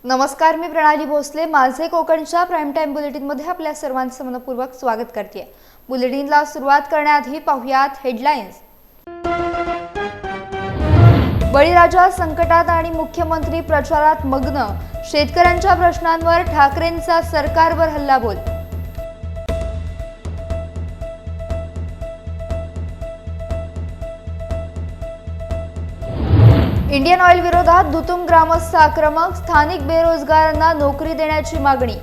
नमस्कार, मी प्रणाली भोसले. माझे कोकणच्या प्राईम टाइम बुलेटिनमध्ये आपल्या सर्वांचं मनपूर्वक स्वागत करते. बुलेटिनला सुरुवात करण्याआधी पाहुयात हेडलाईन्स. बळीराजा संकटात आणि मुख्यमंत्री प्रचारात मग्न. शेतकऱ्यांच्या प्रश्नांवर ठाकरेंचा सरकारवर हल्लाबोल. इंडियन ऑइल विरोधात दुतुम ग्रामस्थ आक्रमक. स्थानिक बेरोजगारांना नोकरी देण्याची मागणी.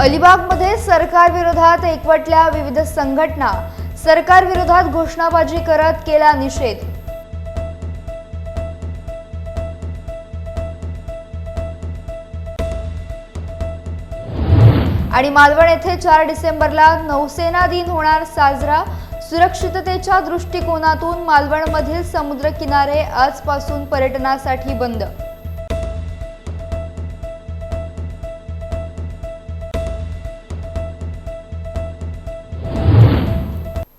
अलिबागमध्ये सरकार विरोधात एकवटल्या विविध संघटना. सरकार विरोधात घोषणाबाजी करत केला निषेध. आणि मालवण येथे 4 डिसेंबरला नौसेना दिन होणार साजरा. सुरक्षिततेच्या दृष्टिकोनातून मालवणमधील समुद्र किनारे आजपासून पर्यटनासाठी बंद.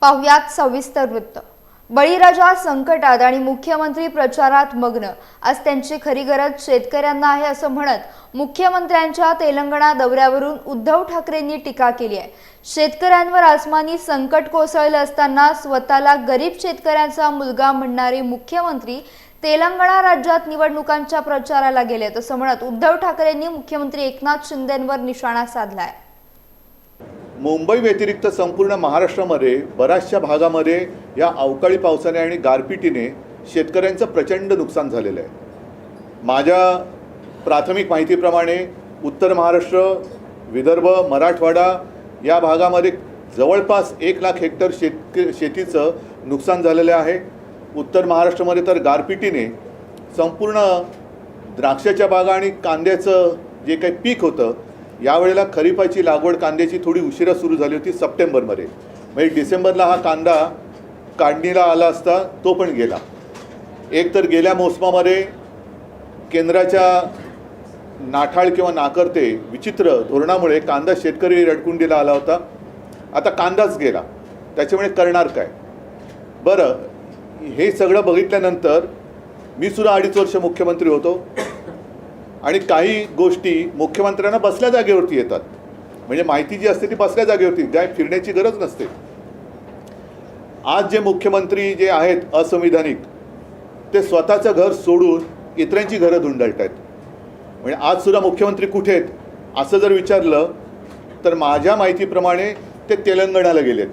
पाहुयात सविस्तर वृत्त. बळीराजा संकटात आणि मुख्यमंत्री प्रचारात मग्न. आज त्यांची खरी गरज शेतकऱ्यांना आहे असं म्हणत मुख्यमंत्र्यांच्या तेलंगणा दौऱ्यावरून उद्धव ठाकरेंनी टीका केली आहे. शेतकऱ्यांवर आसमानी संकट कोसळलं असताना स्वतःला गरीब शेतकऱ्यांचा मुलगा म्हणणारे मुख्यमंत्री तेलंगणा राज्यात निवडणुकांच्या प्रचाराला गेले असं म्हणत उद्धव ठाकरेंनी मुख्यमंत्री एकनाथ शिंदेंवर निशाणा साधलाय. मुंबई व्यतिरिक्त संपूर्ण महाराष्ट्रामध्ये बऱ्याचशा भागामध्ये या अवकाळी पावसाने आणि गारपिटीने शेतकऱ्यांचं प्रचंड नुकसान झालेलं आहे. माझ्या प्राथमिक माहितीप्रमाणे उत्तर महाराष्ट्र, विदर्भ, मराठवाडा या भागामध्ये जवळपास 1 लाख हेक्टर शेतीचं नुकसान झालेलं आहे. उत्तर महाराष्ट्रामध्ये तर गारपिटीने संपूर्ण द्राक्षाच्या बागा आणि कांद्याचं जे काही पीक होतं, यावेळेला खरीपाची लागवड कांद्याची थोडी उशिरा सुरू झाली होती सप्टेंबरमध्ये. म्हणजे डिसेंबरला हा कांदा काढणीला आला असता तो पण गेला. एक तर गेल्या मोसमामध्ये केंद्राच्या नाठाळ किंवा नाकर्ते विचित्र धोरणामुळे कांदा शेतकरी रडकुंडीला आला होता. आता कांदाच गेला, त्याच्यामुळे करणार काय? बरं, हे सगळं बघितल्यानंतर मी सुद्धा 2.5 वर्ष मुख्यमंत्री होतो आणि काही गोष्टी मुख्यमंत्र्यांना बसल्या जागेवरती येतात. म्हणजे माहिती जी असते ती बसल्या जागेवरती, काय फिरण्याची गरज नसते. आज जे मुख्यमंत्री जे आहेत असंविधानिक, ते स्वतःचं घर सोडून इतरांची घरं धुंडळत आहेत. म्हणजे आज सुद्धा मुख्यमंत्री कुठे आहेत असं जर विचारलं तर माझ्या माहितीप्रमाणे ते तेलंगणाला गेलेत.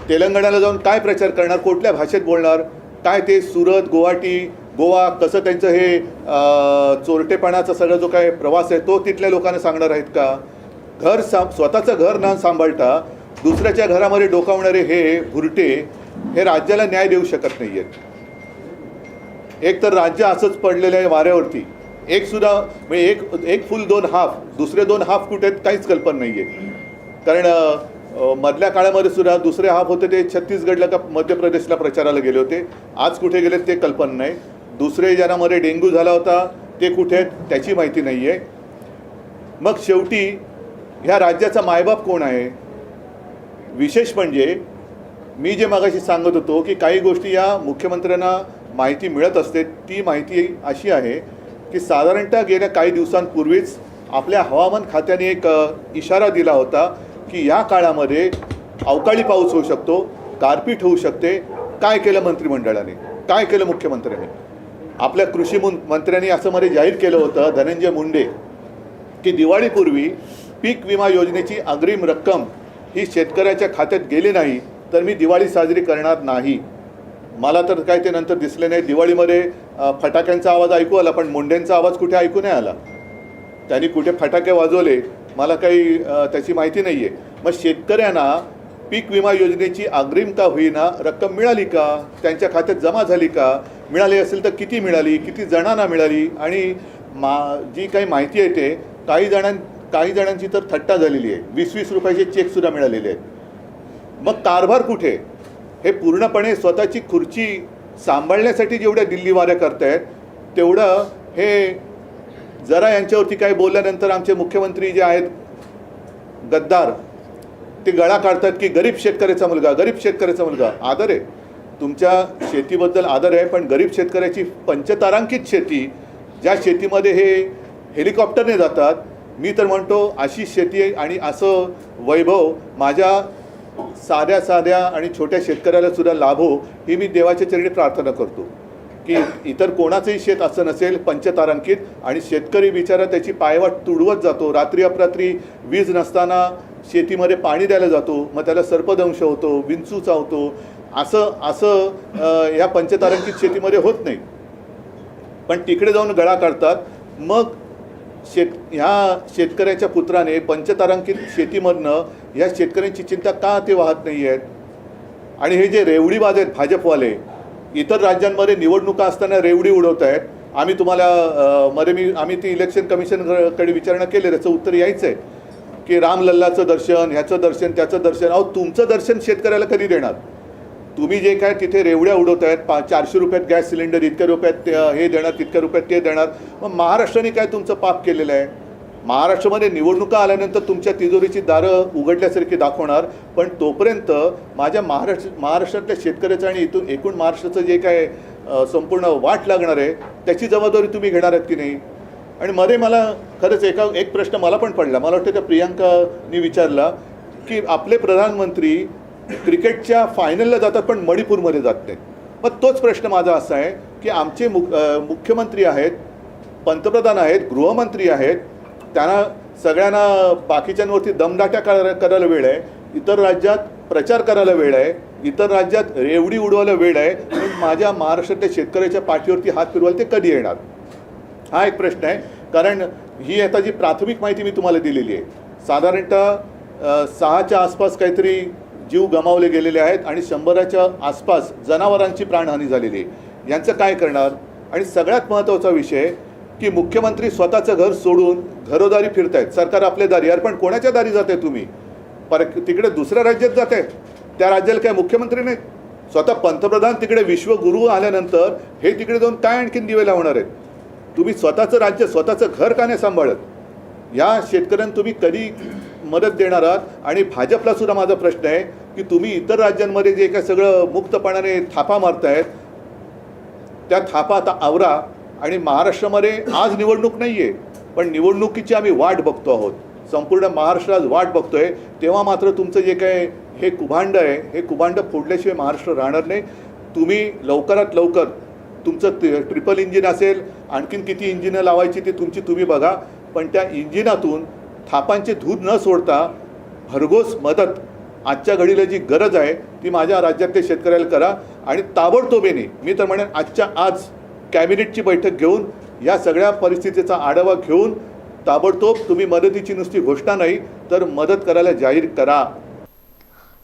तेलंगणाला जाऊन काय प्रचार करणार, कुठल्या भाषेत बोलणार, काय ते सुरत, गुवाहाटी, गोवा कसं त्यांचं हे चोरटेपणाचा सगळा जो काय प्रवास आहे तो तिथल्या लोकांना सांगणार आहेत का? स्वतःचं घर न सांभाळता दुसऱ्याच्या घरामध्ये डोकावणारे हे भुरटे हे राज्याला न्याय देऊ शकत नाही आहेत. एक तर राज्य असंच पडलेलं आहे वाऱ्यावरती. म्हणजे एक फुल 2 हाफ, दुसरे 2 हाफ कुठे आहेत काहीच कल्पना नाही आहे. कारण मधल्या काळामध्ये सुद्धा दुसरे हाफ होते ते छत्तीसगडला का मध्य प्रदेशला प्रचाराला गेले होते. आज कुठे गेलेत ते कल्पना नाही. दुसरे ज्यांच्यामध्ये डेंग्यू झाला होता ते कुठे आहेत त्याची माहिती नाही आहे. मग शेवटी ह्या राज्याचा मायबाप कोण आहे? विशेष म्हणजे मी जे मगाशी सांगत होतो की काही गोष्टी या मुख्यमंत्र्यांना माहिती मिळत असते. ती माहिती अशी आहे की साधारणतः गेल्या काही दिवसांपूर्वीच आपल्या हवामान खात्याने एक इशारा दिला होता की या काळामध्ये अवकाळी पाऊस होऊ शकतो, गारपीट होऊ शकते. काय केलं मंत्रिमंडळाने, काय केलं मुख्यमंत्र्यांनी? आपल्या कृषी मंत्र्यांनी असं मध्ये जाहीर केलं होतं, धनंजय मुंडे, की दिवाळीपूर्वी पीक विमा योजनेची अग्रिम रक्कम ही शेतकऱ्याच्या खात्यात गेली नाही तर मी दिवाळी साजरी करणार नाही. मला तर काय ते नंतर दिसले नाही. दिवाळीमध्ये फटाक्यांचा आवाज ऐकू आला, पण मुंडेंचा आवाज कुठे ऐकू नाही आला. त्यांनी कुठे फटाके वाजवले मला काही त्याची माहिती नाही आहे. मग शेतकऱ्यांना पीक विमा योजनेची अग्रिम का होईना रक्कम मिळाली का? त्यांच्या खात्यात जमा झाली का? मिळाली असेल तर किती मिळाली, किती जणांना मिळाली? आणि जी काही माहिती आहे ते काही जणांची तर थट्टा झालेली आहे. 20-20 रुपयाचे चेकसुद्धा मिळालेले आहेत. मग कारभार कुठे? हे पूर्णपणे स्वतःची खुर्ची सांभाळण्यासाठी जेवढ्या दिल्ली वाऱ्या करतायत तेवढं हे जरा यांच्यावरती काय बोलल्यानंतर आमचे मुख्यमंत्री जे आहेत गद्दार ते गळा काढतात की गरीब शेतकऱ्याचा मुलगा, गरीब शेतकऱ्याचा मुलगा. आदर आहे, तुमच्या शेतीबद्दल आदर आहे, पण गरीब शेतकऱ्याची पंचतारांकित शेती, ज्या शेतीमध्ये हे हेलिकॉप्टरने जातात, मी तर म्हणतो अशी शेती आणि असं वैभव माझ्या साध्या साध्या आणि छोट्या शेतकऱ्याला सुद्धा लाभो, ही मी देवाच्या चरणी प्रार्थना करतो की इतर कोणाचंही शेत असं नसेल पंचतारांकित. आणि शेतकरी बिचारा त्याची पायवाट तुडवत जातो, रात्री अपरात्री वीज नसताना शेतीमध्ये पाणी द्यायला जातो, मग त्याला सर्पदंश होतो, विंचू चावतो. असं या पंचतारांकित शेतीमध्ये होत नाही, पण तिकडे जाऊन गळा काढतात. मग ह्या शेतकऱ्याच्या पुत्राने पंचतारांकित शेतीमधनं ह्या शेतकऱ्यांची चिंता का ते वाहत नाही आहेत. आणि हे जे रेवडीबाज आहेत भाजपवाले, इतर राज्यांमध्ये निवडणुका असताना रेवडी उडवत आहेत. आम्ही तुम्हाला आम्ही ती इलेक्शन कमिशनकडे विचारणा केली, त्याचं उत्तर यायचं आहे की रामलल्लाचं दर्शन, ह्याचं दर्शन, त्याचं दर्शन. अहो, तुमचं दर्शन शेतकऱ्याला कधी देणार? तुम्ही जे काय तिथे रेवड्या उडवत आहेत, 400 रुपयात गॅस सिलेंडर, इतक्या रुपयात हे देणार, तितक्या रुपयात ते देणार. मग महाराष्ट्राने काय तुमचं पाप केलेलं आहे? महाराष्ट्रामध्ये निवडणुका आल्यानंतर तुमच्या तिजोरीची दारं उघडल्यासारखी दाखवणार, पण तोपर्यंत माझ्या महाराष्ट्रातल्या शेतकऱ्याचं आणि इथून एकूण महाराष्ट्राचं जे काय संपूर्ण वाट लागणार आहे त्याची जबाबदारी तुम्ही घेणार आहात की नाही? आणि मध्ये मला खरंच एक प्रश्न मला पण पडला, मला वाटतं त्या प्रियांकानी विचारला की आपले प्रधानमंत्री क्रिकेटच्या फायनलला जातात पण मणिपूरमध्ये जात नाहीत. मग तोच प्रश्न माझा असा आहे की आमचे मुख्यमंत्री आहेत, पंतप्रधान आहेत, गृहमंत्री आहेत, त्यांना सगळ्यांना बाकीच्यांवरती दमदाट्या करायला वेळ आहे, इतर राज्यात प्रचार करायला वेळ आहे, इतर राज्यात रेवडी उडवायला वेळ आहे. पण माझ्या महाराष्ट्रातल्या शेतकऱ्याच्या पाठीवरती हात फिरवायला ते कधी येणार? हा एक प्रश्न आहे. कारण ही आता जी प्राथमिक माहिती मी तुम्हाला दिलेली आहे, साधारणतः 6च्या आसपास काहीतरी जीव गमावले गेलेले आहेत आणि 100च्या आसपास जनावरांची प्राणहानी झालेली आहे. यांचं काय करणार? आणि सगळ्यात महत्त्वाचा विषय की मुख्यमंत्री स्वतःचं घर सोडून घरोदारी फिरतायत. सरकार आपल्या दारी, यार पण कोणाच्या दारी जाते तुम्ही? तिकडे दुसऱ्या राज्यात जाते, त्या राज्याला काय मुख्यमंत्री नाहीत? स्वतः पंतप्रधान तिकडे विश्वगुरू आल्यानंतर हे तिकडे जाऊन काय आणखीन दिवे लावणार आहेत? तुम्ही स्वतःचं राज्य, स्वतःचं घर का नाही सांभाळत? या शेतकऱ्यांना तुम्ही कधी मदत देणार आहात? आणि भाजपला सुद्धा माझा प्रश्न आहे की तुम्ही इतर राज्यांमध्ये जे काय सगळं मुक्तपणाने थापा मारतायत, त्या थापा आता आवरा. आणि महाराष्ट्रामध्ये आज निवडणूक नाही आहे, पण निवडणुकीची आम्ही वाट बघतो आहोत, संपूर्ण महाराष्ट्र आज वाट बघतोय. तेव्हा मात्र तुमचं जे काय हे कुभांड आहे, हे कुभांड फोडल्याशिवाय महाराष्ट्र राहणार नाही. तुम्ही लवकरात लवकर तुमचं ट्रिपल इंजिन असेल, आणखीन किती इंजिनं लावायची ते तुम्ही बघा, पण त्या इंजिनातून थापांचे धूद न सोडता भरघोस मदत आजच्या घडीला जी गरज आहे ती माझ्या राज्यातल्या शेतकऱ्याला करा. आणि ताबडतोबीने मी तर म्हणेन आजच्या आज कॅबिनेटची बैठक घेऊन या सगळ्या परिस्थितीचा आढावा घेऊन ताबडतोब तुम्ही मदतीची नुसती घोषणा नाही तर मदत करायला जाहीर करा.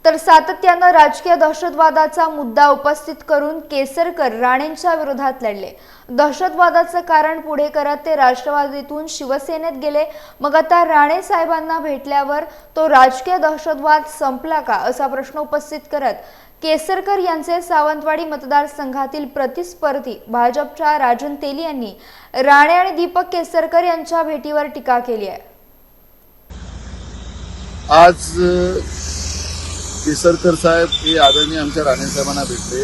तर सातत्यानं राजकीय दहशतवादाचा मुद्दा उपस्थित करून केसरकर राणेंच्या विरोधात लढले. दहशतवादाचं कारण पुढे करत ते राष्ट्रवादीतून शिवसेनेत गेले. मग आता राणे साहेबांना भेटल्यावर तो राजकीय दहशतवाद संपला का असा प्रश्न उपस्थित करत केसरकर यांचे सावंतवाडी मतदारसंघातील प्रतिस्पर्धी भाजपच्या राजन तेली यांनी राणे आणि दीपक केसरकर यांच्या भेटीवर टीका केली आहे. आज केसरकर साहेब हे आदरणीय आमच्या राणे साहेबांना भेटले.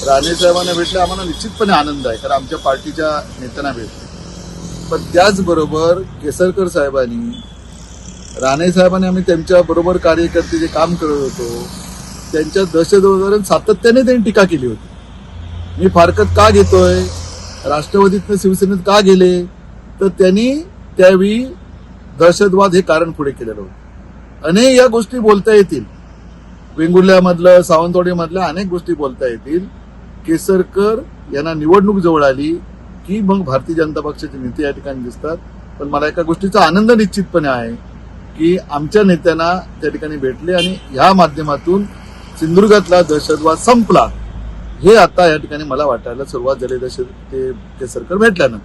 राणे साहेबांना भेटले आम्हाला निश्चितपणे आनंद आहे, कारण आमच्या पार्टीच्या नेत्यांना भेटले. पण त्याचबरोबर केसरकर साहेबांनी, राणे साहेबांनी, आम्ही त्यांच्या बरोबर कार्यकर्ते जे काम करत होतो त्यांच्या दहशतवादावर सातत्याने त्यांनी टीका केली होती. मी फारकत का घेतोय, राष्ट्रवादीतनं शिवसेनेत का गेले, तर त्यांनी त्यावेळी दहशतवाद हे कारण पुढे केलेलं होतं. अनेक या गोष्टी बोलता येतील, वेंगुर्ल्यामधलं, सावंतवाडीमधल्या अनेक गोष्टी बोलता येतील. केसरकर यांना निवडणूक जवळ आली की मग भारतीय जनता पक्षाचे नेते या ठिकाणी दिसतात. पण मला एका गोष्टीचा आनंद निश्चितपणे आहे की आमच्या नेत्यांना त्या ठिकाणी भेटले आणि ह्या माध्यमातून सिंधुदुर्गातला दहशतवाद संपला हे आता या ठिकाणी मला वाटायला सुरुवात झाली ते केसरकर भेटल्यानं.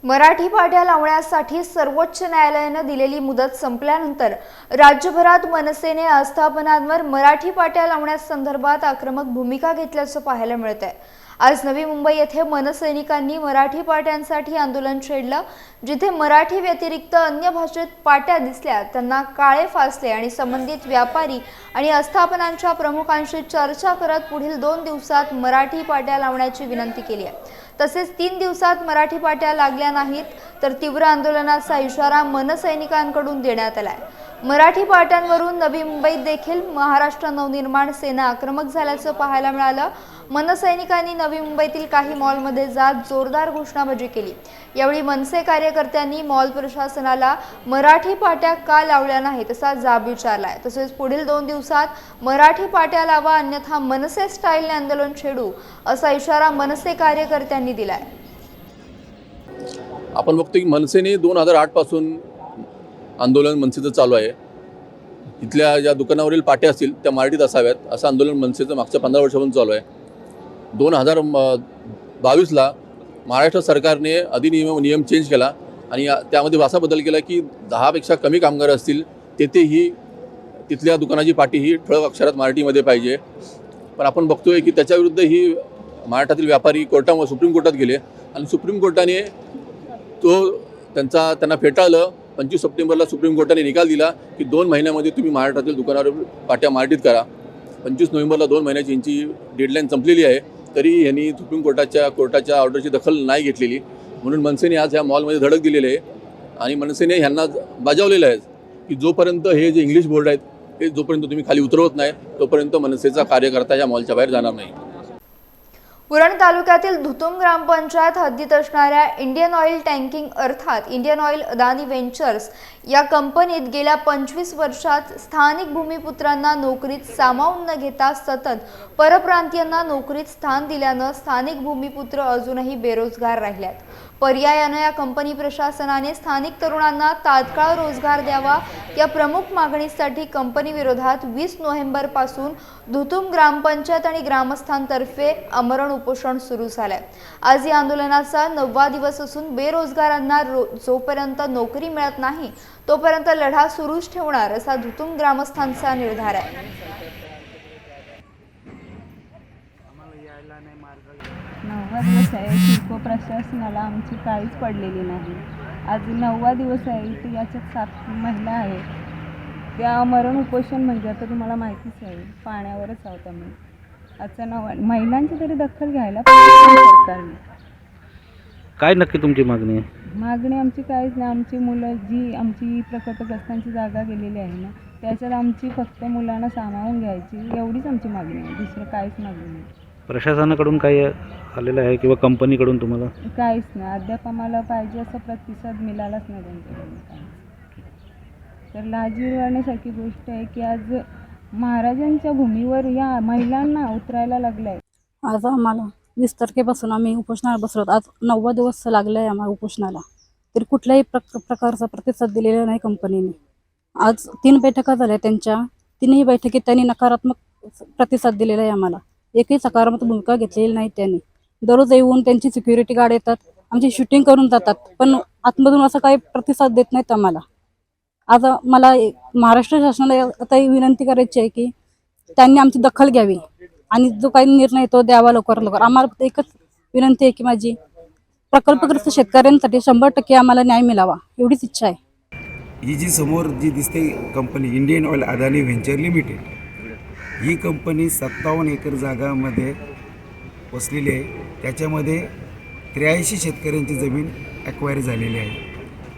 मराठी पाट्या लावण्यासाठी सर्वोच्च न्यायालयानं दिलेली मुदत संपल्यानंतर राज्यभरात मनसेने आस्थापनांवर मराठी पाट्या लावण्यासंदर्भात आक्रमक भूमिका घेतल्याचं पाहायला मिळत आहे. आज नवी मुंबई येथे मनसैनिकांनी मराठी पाट्यांसाठी आंदोलन छेडलं. जिथे मराठी व्यतिरिक्त अन्य भाषेत पाट्या दिसल्या त्यांना काळे फासले आणि संबंधित व्यापारी आणि आस्थापनांच्या प्रमुखांशी चर्चा करत पुढील 2 दिवसात मराठी पाट्या लावण्याची विनंती केली आहे. तसेच 3 दिवसात मराठी पाट्या लागल्या नाहीत तर तीव्र आंदोलनाचा इशारा मनसैनिकांकडून देण्यात आलाय. मराठी पाट्यांवरून नवी मुंबईत देखील महाराष्ट्र नवनिर्माण सेना आक्रमक झाल्याचं पाहायला मिळालं. मनसैनिकांनी नवी मुंबईतील काही मॉलमध्ये जात जोरदार घोषणाबाजी केली. यावेळी मनसे कार्यकर्त्यांनी मॉल प्रशासनाला मराठी पाट्या का लावल्या नाहीत असा जाब विचारलाय. तसेच पुढील 2 दिवसात मराठी पाट्या लावा अन्यथा मनसे स्टाईलने आंदोलन छेडू असा इशारा मनसे कार्यकर्त्यांनी दिलाय. आपण बघतो की मनसेने 2008 पासून आंदोलन मनसेचं चालू आहे. इथल्या ज्या दुकानावरील पाट्या असतील त्या मराठीत असाव्यात असं आंदोलन मनसेचं मागच्या 15 वर्षापासून चालू आहे. 2022ला महाराष्ट्र सरकारने नियम चेंज केला आणि त्यामध्ये असा बदल केला की 10पेक्षा कमी कामगार असतील तेथेही तिथल्या दुकानाची पाटी ही ठळक अक्षरात मराठीमध्ये पाहिजे. पण आपण बघतोय की त्याच्याविरुद्ध ही महाराष्ट्रातील व्यापारी सुप्रीम कोर्टात गेले आणि सुप्रीम कोर्टाने त्यांना फेटाळलं. 25 सप्टेंबरला सुप्रीम कोर्टाने निकाल दिला की 2 महिन्यामध्ये तुम्ही महाराष्ट्रातील दुकानावर पाट्या मराठीत करा. 25 नोव्हेंबरला 2 महिन्याची यांची डेडलाईन संपलेली आहे तरी यांनी सुप्रीम कोर्टाच्या ऑर्डरची दखल नाही घेतलेली. म्हणून मनसेने आज ह्या मॉलमध्ये धडक दिलेली आहे आणि मनसेने ह्यांना बजावलेलं आहे की जोपर्यंत हे जे इंग्लिश बोर्ड आहेत हे जोपर्यंत तुम्ही खाली उतरवत नाही तोपर्यंत मनसेचा कार्यकर्ता या मॉलच्या बाहेर जाणार नाही. उरण तालुक्यातील धुतुम ग्रामपंचायत हद्दीत असणाऱ्या इंडियन ऑइल टँकिंग अर्थात इंडियन ऑइल अदानी व्हेंचर्स या कंपनीत गेल्या 25 वर्षात स्थानिक भूमिपुत्रांना नोकरीत सामावून न घेता सतत परप्रांतीयांना नोकरीत स्थान दिल्यानं स्थानिक भूमिपुत्र अजूनही बेरोजगार राहिल्यात. पर्यायानं या कंपनी प्रशासनाने स्थानिक तरुणांना तात्काळ रोजगार द्यावा या प्रमुख मागणीसाठी कंपनी विरोधात 20 नोव्हेंबरपासून धुतुम ग्रामपंचायत आणि ग्रामस्थांतर्फे आमरण उपोषण सुरू झालंय. आज या आंदोलनाचा 9वा दिवस असून बेरोजगारांना जोपर्यंत नोकरी मिळत नाही तोपर्यंत लढा सुरूच ठेवणार असा धुतुम ग्रामस्थांचा निर्धार आहे. 9वा दिवस आहे. सिडको प्रशासनाला आमची काळीच पडलेली नाही. आज 9वा दिवस आहे. इथे याच्यात 7 महिला आहेत. त्या आमरण उपोषण म्हणजे आता तुम्हाला माहितीच आहे पाण्यावरच आहोत आम्ही. आजचा महिलांची तरी दखल घ्यायला पाहिजे सरकारने. काय नक्की तुमची मागणी आहे? मागणी आमची काहीच नाही. आमची मुलं जी आमची प्रकल्पग्रस्तांची जागा गेलेली आहे ना त्याच्यात आमची फक्त मुलांना सामावून घ्यायची एवढीच आमची मागणी आहे. दुसरं काहीच मागणी नाही. प्रशासनाकडून काही आलेलं आहे किंवा कंपनीकडून तुम्हाला? काहीच नाही. अद्याप आम्हाला पाहिजे असा प्रतिसाद मिळालाच नाही त्यांच्याकडून काहीच. तर लाजिरवाण्यासारखी गोष्ट आहे की आज महाराजांच्या भूमीवर या महिलांना उतरायला लागलं आहे. आज आम्हाला 20 तारखेपासून आम्ही उपोषणाला बसलो. आज 9वा दिवस लागला आहे आम्हाला उपोषणाला. तरी कुठल्याही प्रकारचा प्रतिसाद दिलेला नाही कंपनीने. आज 3 बैठका झाल्या त्यांच्या. 3ही बैठकीत त्यांनी नकारात्मक प्रतिसाद दिलेला आहे आम्हाला. एकही सकारात्मक भूमिका घेतलेली नाही त्यांनी. दररोज येऊन त्यांची सिक्युरिटी गार्ड येतात, आमची शूटिंग करून जातात, पण आतमधून असा काही प्रतिसाद देत नाहीत आम्हाला. आज मला महाराष्ट्र शासनाला आता विनंती करायची आहे की त्यांनी आमची दखल घ्यावी आणि जो काही निर्णय तो द्यावा लवकर लवकर. आम्हाला फक्त एकच विनंती आहे की माझी प्रकल्पग्रस्त शेतकऱ्यांसाठी 100% आम्हाला न्याय मिळावा एवढीच इच्छा आहे. ही जी समोर जी दिसते company Indian oil Adani venture limited, ही कंपनी 57 एकर जागामध्ये वसलेली आहे. त्याच्यामध्ये 83 शेतकऱ्यांची जमीन ॲक्वायर झालेली आहे.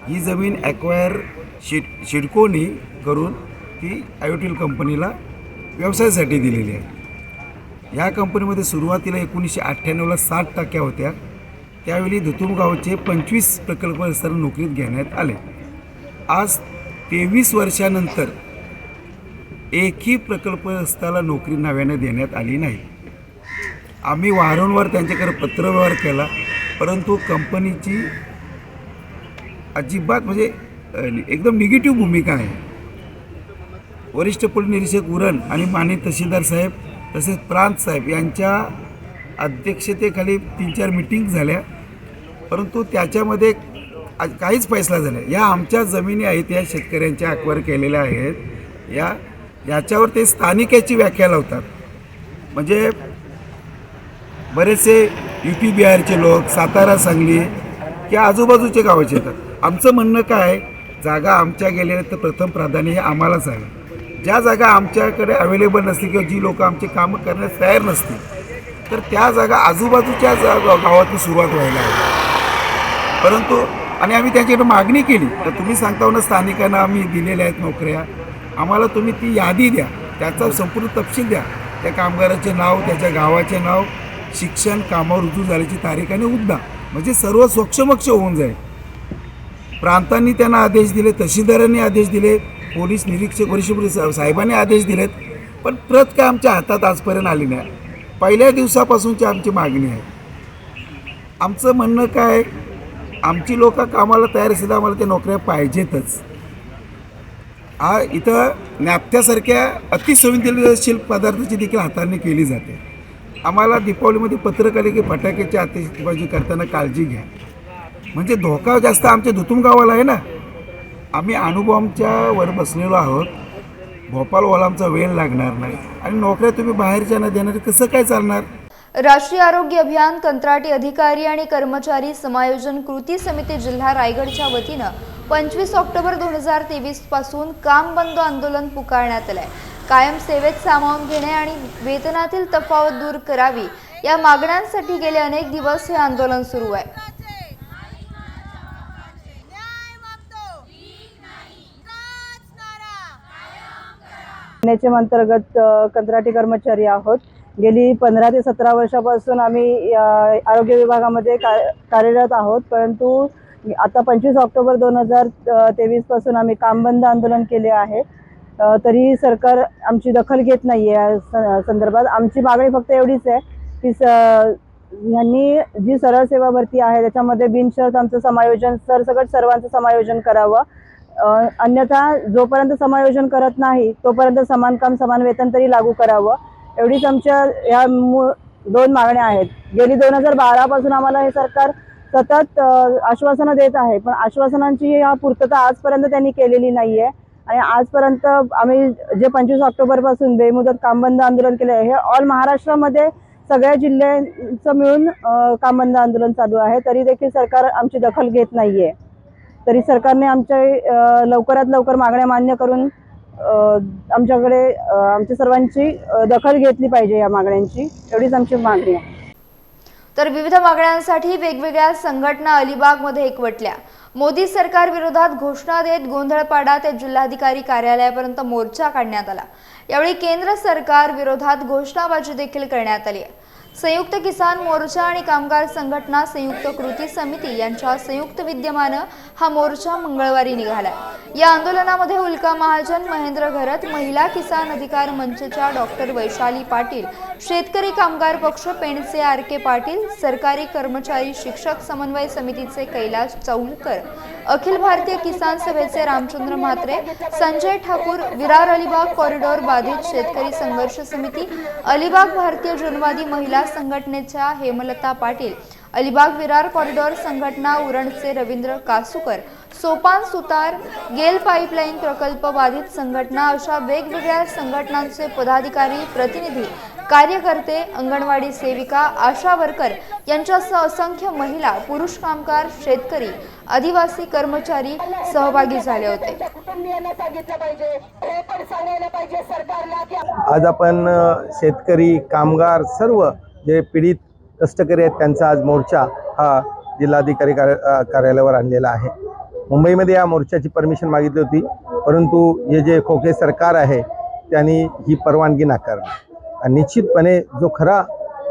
ही जमीन ॲक्वायर सिडकोनी करून ती आयोटील कंपनीला व्यवसायासाठी दिलेली आहे. ह्या कंपनीमध्ये सुरुवातीला 1998ला 60% होत्या. त्यावेळी धुतुम गावचे 25 प्रकल्पग्रस्तांना नोकरीत घेण्यात आले. आज 23 वर्षानंतर एकही प्रकल्पग्रस्ताला नोकरी नव्याने देण्यात आली नाही. आम्ही वारंवार त्यांच्याकडे पत्रव्यवहार केला परंतु कंपनीची अजिबात म्हणजे एकदम निगेटिव्ह भूमिका आहे. वरिष्ठ पोलीस निरीक्षक उरण आणि माननीय तहसीलदार साहेब तसेच प्रांत साहेब यांच्या अध्यक्षतेखाली 3-4 मीटिंग झाल्या परंतु त्याच्यामध्ये काहीच फैसला झाला. या आमच्या जमिनी आहेत या शेतकऱ्यांच्या अक्वायर केलेल्या आहेत. याच्यावर ते स्थानिक याची व्याख्या लावतात. म्हणजे बरेचसे UP बिहारचे लोक, सातारा, सांगली या आजूबाजूचे गावाचे येतात. आमचं म्हणणं काय, जागा आमच्या गेलेल्या तर प्रथम प्राधान्य हे आम्हालाच आहे. ज्या जागा आमच्याकडे अवेलेबल नसतील किंवा जी लोक आमची कामं करण्यास तयार नसतील तर त्या जागा आजूबाजूच्या गावातून सुरुवात व्हायला हवी. परंतु आणि आम्ही त्यांच्याकडे मागणी केली तर तुम्ही सांगता ना स्थानिकांना आम्ही दिलेल्या आहेत नोकऱ्या, आम्हाला तुम्ही ती यादी द्या, त्याचा संपूर्ण तपशील द्या, त्या कामगाराचे नाव, त्याच्या गावाचे नाव, शिक्षण, कामावर रुजू झाल्याची तारीख आणि हुद्दा, म्हणजे सर्व स्वच्छ होऊन जाईल. प्रांतांनी त्यांना आदेश दिले, तहसीलदारांनी आदेश दिले, पोलीस निरीक्षक वरिष्ठ साहेबांनी आदेश दिलेत, पण प्रत काय आमच्या हातात आजपर्यंत आली नाही. पहिल्या दिवसापासूनची आमची मागणी आहे. आमचं म्हणणं काय, आमची लोक कामाला तयार असेल तर आम्हाला त्या नोकऱ्या पाहिजेतच. इथं नाप्त्यासारख्या अतिसंवेदनशील पदार्थाची देखील हाताळणी केली जाते. आम्हाला दीपावलीमध्ये पत्रक आले की फटाक्याची आतिषबाजी करताना काळजी घ्या, म्हणजे धोका जास्त आमच्या धुतुम गावाला आहे ना. आम्ही अणुबॉम्बच्या वर बसलेलो आहोत, भोपाळवाला आमचा वेळ लागणार नाही आणि नोकऱ्या तुम्ही बाहेरच्या न देणार कसं काय चालणार. राष्ट्रीय आरोग्य अभियान कंत्राटी अधिकारी आणि कर्मचारी समायोजन कृती समिती जिल्हा रायगडच्या वतीनं 25 ऑक्टोबर 2023 पासून काम बंद आंदोलन पुकारण्यात आलंय. कायम सेवेत सामावून घेणे आणि वेतनातील तफावत दूर करावी या मागण्यांसाठी गेले अनेक दिवस हे आंदोलन सुरू आहे. अंतर्गत कंत्राटी कर्मचारी आहोत. गेली 15 ते 17 वर्षापासून आम्ही आरोग्य विभागामध्ये कार्यरत आहोत. परंतु आता 25 ऑक्टोबर 2023 पासून आम्ही काम बंद आंदोलन केले आहे. तरी सरकार आमची दखल घेत नाही आहे. या संदर्भात आमची मागणी फक्त एवढीच आहे की यांनी जी सरळ सेवा भरती आहे त्याच्यामध्ये बिनशर्त आमचं समायोजन सरसकट सर्वांचं समायोजन करावं. अन्यथा जोपर्यंत समायोजन करत नाही तोपर्यंत समान काम समान वेतन तरी लागू करावं. एवढीच आमच्या या 2 मागण्या आहेत. गेली 2012 पासून आम्हाला हे सरकार सतत आश्वासनं देत आहे, पण आश्वासनांची पूर्तता आजपर्यंत त्यांनी केलेली नाही आहे. आणि आजपर्यंत आम्ही जे 25 ऑक्टोबर पासून बेमुदत काम बंद आंदोलन केलं आहे, हे ऑल महाराष्ट्रामध्ये सगळ्या जिल्ह्यांचं मिळून काम बंद आंदोलन चालू आहे. तरी देखील सरकार आमची दखल घेत नाही आहे. तरी सरकारने आमच्या लवकरात लवकर मागण्या मान्य करून आमच्याकडे आमच्या सर्वांची दखल घेतली पाहिजे. या मागण्यांची एवढीच आमची मागणी आहे. तर विविध मागण्यांसाठी वेगवेगळ्या संघटना अलिबागमध्ये एकवटल्या. मोदी सरकार विरोधात घोषणा देत गोंधळपाडा ते जिल्हाधिकारी कार्यालयापर्यंत मोर्चा काढण्यात आला. यावेळी केंद्र सरकार विरोधात घोषणाबाजी देखील करण्यात आली. संयुक्त किसान मोर्चा आणि कामगार संघटना संयुक्त कृती समिती यांच्या संयुक्त विद्यमानं हा मोर्चा मंगळवारी निघाला. या आंदोलनामध्ये उल्का महाजन, महेंद्र घरत, महिला किसान अधिकार मंचच्या डॉक्टर वैशाली पाटील, शेतकरी कामगार पक्ष पेणचे RK पाटील, सरकारी कर्मचारी शिक्षक समन्वय समितीचे कैलास चौलकर, अखिल भारतीय किसान सभेचे रामचंद्र म्हात्रे, संजय ठाकूर, विरार अलिबाग कॉरिडॉर बाधित शेतकरी संघर्ष समिती, अलिबाग भारतीय जनवादी महिला संघटनेच्या हेमलता पाटील, अलिबाग विरार कॉरिडॉर संघटना उरणचे रवींद्र कासूकर, सोपान सुतार, गेल पाईपलाईन प्रकल्प बाधित संघटना अशा वेगवेगळ्या संघटनांचे पदाधिकारी, प्रतिनिधी, कार्यकर्ते, अंगणवाडी सेविका, आशा वर्कर यांच्यासह असंख्य महिला, पुरुष कामगार, शेतकरी, आदिवासी कर्मचारी सहभागी झाले होते. आज आपण शेतकरी, कामगार, सर्व जे पीडित कष्टकरी आहेत त्यांचा आज मोर्चा हा जिल्हाधिकारी कार्यालयावर आणलेला आहे. मुंबईमध्ये या मोर्चाची परमिशन मागितली होती, परंतु हे जे खोके सरकार आहे त्यांनी ही परवानगी नाकारली. निश्चितपणे जो खरा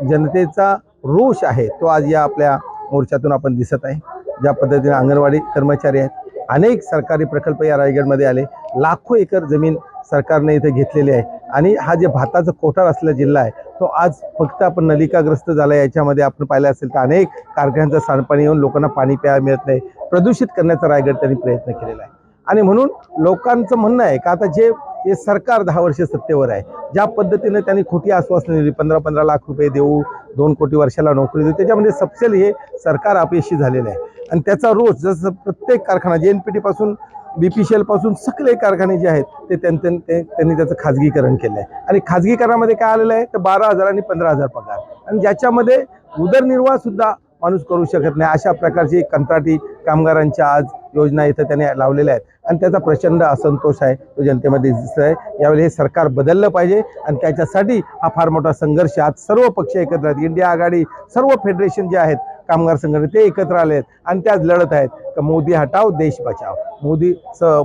जनतेचा रोष आहे तो आज या आपल्या मोर्चातून आपण दिसत आहे. ज्या पद्धतीने अंगणवाडी कर्मचारी आहेत, अनेक सरकारी प्रकल्प या रायगडमध्ये आले, लाखो एकर जमीन सरकारने इथे घेतलेली आहे आणि हा जे भाताचा कोठार असलेला जिल्हा आहे तो आज फक्त आपण नलिकाग्रस्त झाला. याच्यामध्ये आपण पाहिलं असेल तर अनेक कारखान्यांचं सांडपाणी येऊन लोकांना पाणी प्यायला मिळत नाही. प्रदूषित करण्याचा रायगड त्यांनी प्रयत्न केलेला आहे आणि म्हणून लोकांचं म्हणणं आहे का आता जे सरकार 10 वर्ष सत्तेवर आहे, ज्या पद्धतीने त्यांनी खोटी आश्वासनं दिली, 15-15 लाख रुपये देऊ, 2 कोटी वर्षाला नोकरी देऊ, त्याच्यामध्ये सबसेल हे सरकार अपयशी झालेलं आहे. आणि त्याचा रोज जसं प्रत्येक कारखाना JNPT पासून BPCL पासून सगळे कारखाने जे आहेत ते त्यांनी त्याचं खाजगीकरण केलं आहे आणि खाजगीकरणामध्ये काय आलेलं आहे तर 12,000 आणि 15,000 पगार आणि ज्याच्यामध्ये उदरनिर्वाह सुद्धा माणूस करू शकत नाही अशा प्रकारची कंत्राटी कामगारांच्या आज योजना इथं त्यांनी लावलेल्या आहेत आणि त्याचा प्रचंड असंतोष आहे तो जनतेमध्ये दिसत आहे। यावेळी हे सरकार बदललं पाहिजे आणि त्याच्यासाठी हा फार मोठा संघर्ष आज सर्व पक्ष एकत्र आहेत। इंडिया आघाडी सर्व फेडरेशन जे आहेत कामगार संघटना ते एकत्र आले आहेत आणि ते आज लढत आहेत की मोदी हटाव देश बचाव,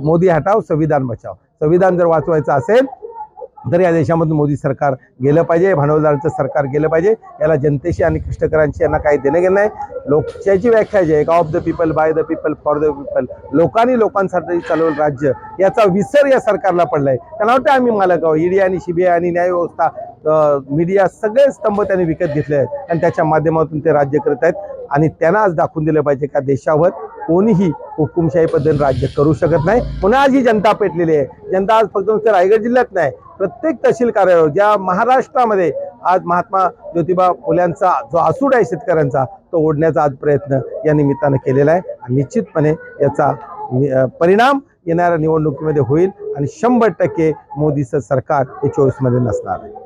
मोदी हटाव संविधान बचाव। संविधान जर वाचवायचं असेल तर या देशामधून मोदी सरकार गेलं पाहिजे, भांडवलदारांचं सरकार गेलं पाहिजे। याला जनतेशी आणि कष्टकऱ्यांशी यांना काही देणं घेणं नाही। लोकशाहीची व्याख्या जी आहे of the people by the people for the people, लोकांनी लोकांसाठी चालवलं राज्य, याचा विसर या सरकारला पडलाय। त्यांना वाटतं आम्ही मालक आहोत। ईडी आणि CBI आणि न्याय व्यवस्था मीडिया सगळे स्तंभ त्यांनी विकत घेतले आहेत आणि त्याच्या माध्यमातून ते राज्य करत आहेत आणि त्यांना आज दाखवून दिलं पाहिजे का देशावर कोणीही हुकुमशाही पद्धतीने राज्य करू शकत नाही। पुन्हा आज ही जनता पेटलेली आहे। जनता आज फक्त नुसतं रायगड जिल्ह्यात नाही प्रत्येक तहसील कार्यालयावर ज्या महाराष्ट्रामध्ये आज महात्मा ज्योतिबा फुल्यांचा जो आसूड आहे शेतकऱ्यांचा तो ओढण्याचा आज प्रयत्न या निमित्तानं केलेला आहे आणि निश्चितपणे याचा परिणाम येणाऱ्या निवडणुकीमध्ये होईल आणि 100% मोदीचं सरकार हे 24 मध्ये नसणार आहे।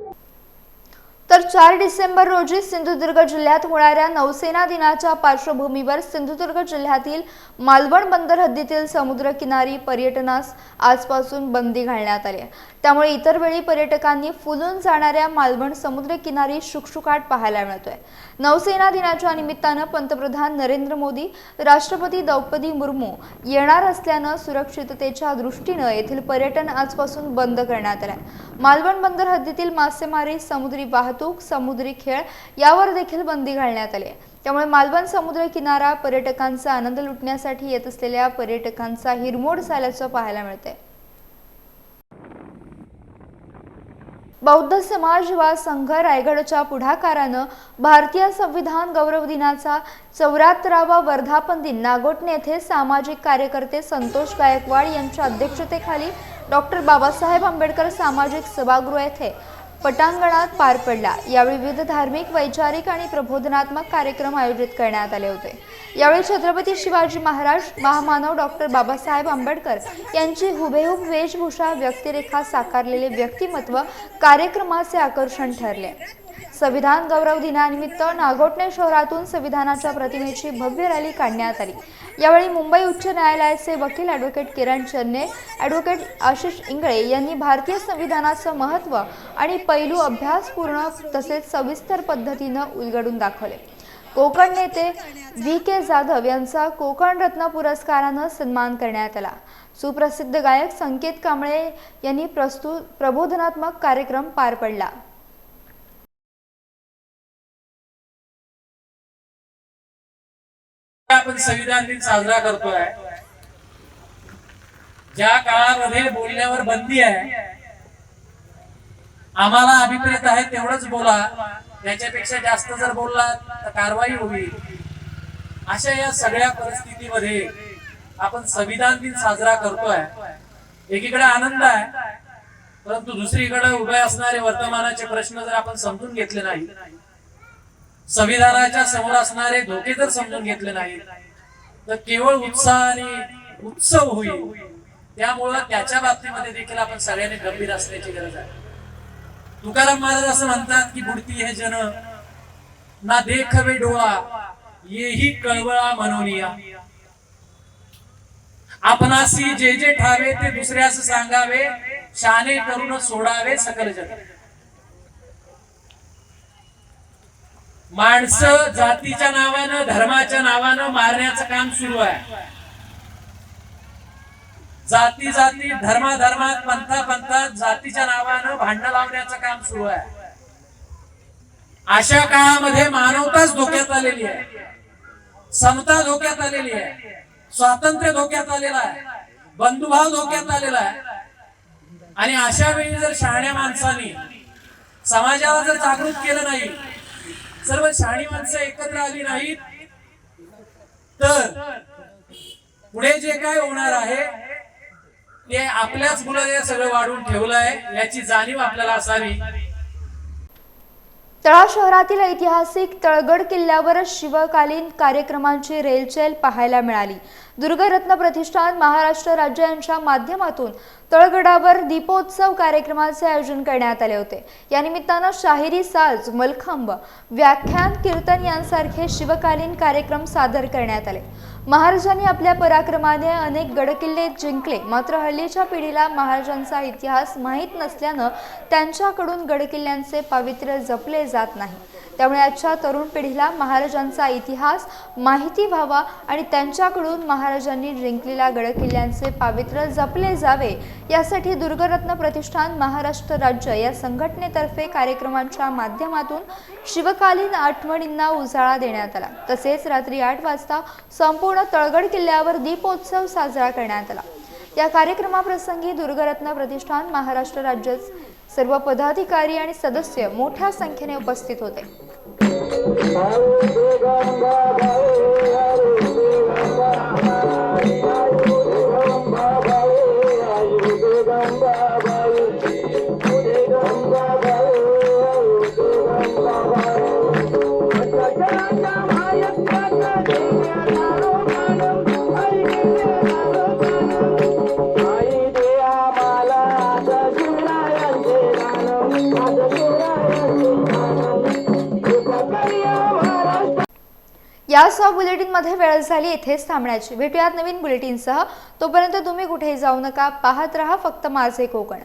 तर 4 डिसेंबर रोजी सिंधुदुर्ग जिल्ह्यात होणाऱ्या नौसेना दिनाच्या पार्श्वभूमीवर सिंधुदुर्ग जिल्ह्यातील मालवण बंदर हद्दीतील समुद्रकिनारी पर्यटनास आजपासून बंदी घालण्यात आली आहे। त्यामुळे इतर वेळी पर्यटकांनी फुलून जाणाऱ्या मालवण समुद्रकिनारी शुकशुकाट पाहायला मिळतोय। नौसेना दिनाच्या निमित्तानं पंतप्रधान नरेंद्र मोदी, राष्ट्रपती द्रौपदी मुर्मू येणार असल्यानं सुरक्षिततेच्या दृष्टीनं येथील पर्यटन आजपासून बंद करण्यात आलं आहे। मालवण बंदर हद्दीतील मासेमारी, समुद्री वाहतूक, समुद्री खेळ यावर देखील बंदी घालण्यात आली आहे। त्यामुळे मालवण समुद्र किनारा पर्यटकांचा आनंद लुटण्यासाठी येत असलेल्या पर्यटकांचा हिरमोड झाल्याचं पाहायला मिळते। बौद्ध समाज युवा संघ रायगडच्या पुढाकारानं भारतीय संविधान गौरव दिनाचा 74वा वर्धापन दिन नागोठणे येथे सामाजिक कार्यकर्ते संतोष गायकवाड यांच्या अध्यक्षतेखाली डॉक्टर बाबासाहेब आंबेडकर सामाजिक सभागृह येथे पटांगणात पार पडला। यावेळी विविध धार्मिक, वैचारिक आणि प्रबोधनात्मक कार्यक्रम आयोजित करण्यात आले होते। यावेळी छत्रपती शिवाजी महाराज, महामानव डॉक्टर बाबासाहेब आंबेडकर यांची हुबेहूब वेशभूषा, व्यक्तिरेखा साकारलेले व्यक्तिमत्व कार्यक्रमाचे आकर्षण ठरले। संविधान गौरव दिनानिमित्त नागोठणे शहरातून संविधानाच्या प्रतिमेची भव्य रॅली काढण्यात आली। यावेळी मुंबई उच्च न्यायालयाचे वकील ॲडव्होकेट किरण चन्ने, ॲडव्होकेट आशिष इंगळे यांनी भारतीय संविधानाचं महत्त्व आणि पैलू अभ्यासपूर्ण तसेच सविस्तर पद्धतीनं उलगडून दाखवले। कोकण नेते VK जाधव यांचा कोकण रत्न पुरस्कारानं सन्मान करण्यात आला। सुप्रसिद्ध गायक संकेत कांबळे यांनी प्रबोधनात्मक कार्यक्रम पार पडला। आपण संविधान दिन साजरा करतोय। ज्या काळामध्ये बोलण्यावर बंदी आहे, आम्हाला अभिप्रेत आहे तेवढंच बोला, त्याच्यापेक्षा जास्त जर बोलला तर कारवाई होईल। अशा या सगळ्या परिस्थितीमध्ये आपण संविधान दिन साजरा करतोय। एकीकडे आनंद आहे, परंतु दुसरीकडे उभे असणारे वर्तमानाचे प्रश्न जर आपण समजून घेतले नाही, संविधानाच्या समोर असणारे धोके जर समजून घेतले नाही, तर केवळ उत्साह आणि उत्सव होईल। त्यामुळे त्याच्या बाबतीमध्ये देखील आपण सगळ्यांनी गंभीर असण्याची गरज आहे। तुकाराम महाराज असं म्हणतात की बुडती हे जन ना देखवे डोळा, येही कळवळा मनोनिया। आपणासी जे जे ठावे ते दुसऱ्यास सांगावे, शाने करून सोडावे सकल जग। माणसं जातीच्या नावानं, धर्माच्या नावानं मारण्याचं काम सुरू आहे। जाती जाती, धर्मात, पंथात जातीच्या नावानं भांडण लावण्याचं काम सुरू आहे। अशा काळामध्ये मानवताच धोक्यात आलेली आहे, समता धोक्यात आलेली आहे, स्वातंत्र्य धोक्यात आलेला आहे, बंधुभाव धोक्यात आलेला आहे। आणि अशा वेळी जर शहाण्या माणसांनी समाजाला जर जागृत केलं नाही, सर्व शहाणी माणसं एकत्र आली नाहीत, तर पुढे जे काय होणार आहे ते आपल्याच मुलाने सगळं वाढून ठेवलंय याची जाणीव आपल्याला असावी। तळा शहरातील ऐतिहासिक तळगड किल्ल्यावर शिवकालीन कार्यक्रमांची रेलचेल पाहायला मिळाली. दुर्गरत्न प्रतिष्ठान महाराष्ट्र राज्य यांच्या माध्यमातून तळगडावर दीपोत्सव कार्यक्रमाचे आयोजन करण्यात आले होते. या निमित्तानं शाहिरी साज, मलखांब, व्याख्यान, कीर्तन यांसारखे शिवकालीन कार्यक्रम सादर करण्यात आले. महाराजांनी आपल्या पराक्रमाने अनेक गडकिल्ले जिंकले, मात्र हल्लीच्या पिढीला महाराजांचा इतिहास माहीत नसल्यानं त्यांच्याकडून गडकिल्ल्यांचे पावित्र्य जपले जात नाही. त्यामुळे आजच्या तरुण पिढीला महाराजांचा इतिहास माहिती व्हावा आणि त्यांच्याकडून महाराजांनी जिंकलेल्या गडकिल्ल्यांचे पावित्र्य जपले जावे, यासाठी दुर्गरत्न प्रतिष्ठान महाराष्ट्र राज्य या संघटनेतर्फे कार्यक्रमांच्या माध्यमातून शिवकालीन आठवणींना उजाळा देण्यात आला. तसेच रात्री 8 वाजता संपूर्ण तळगड किल्ल्यावर दीपोत्सव साजरा करण्यात आला. या कार्यक्रमाप्रसंगी दुर्गरत्न प्रतिष्ठान महाराष्ट्र राज्य सर्व पदाधिकारी आणि सदस्य मोठ्या संख्येने उपस्थित होते. यासह बुलेटिनमध्ये वेळ झाली इथेच थांबण्याची. भेटूयात नवीन बुलेटिनसह. तोपर्यंत तुम्ही कुठेही जाऊ नका. पाहत रहा फक्त माझे कोकण.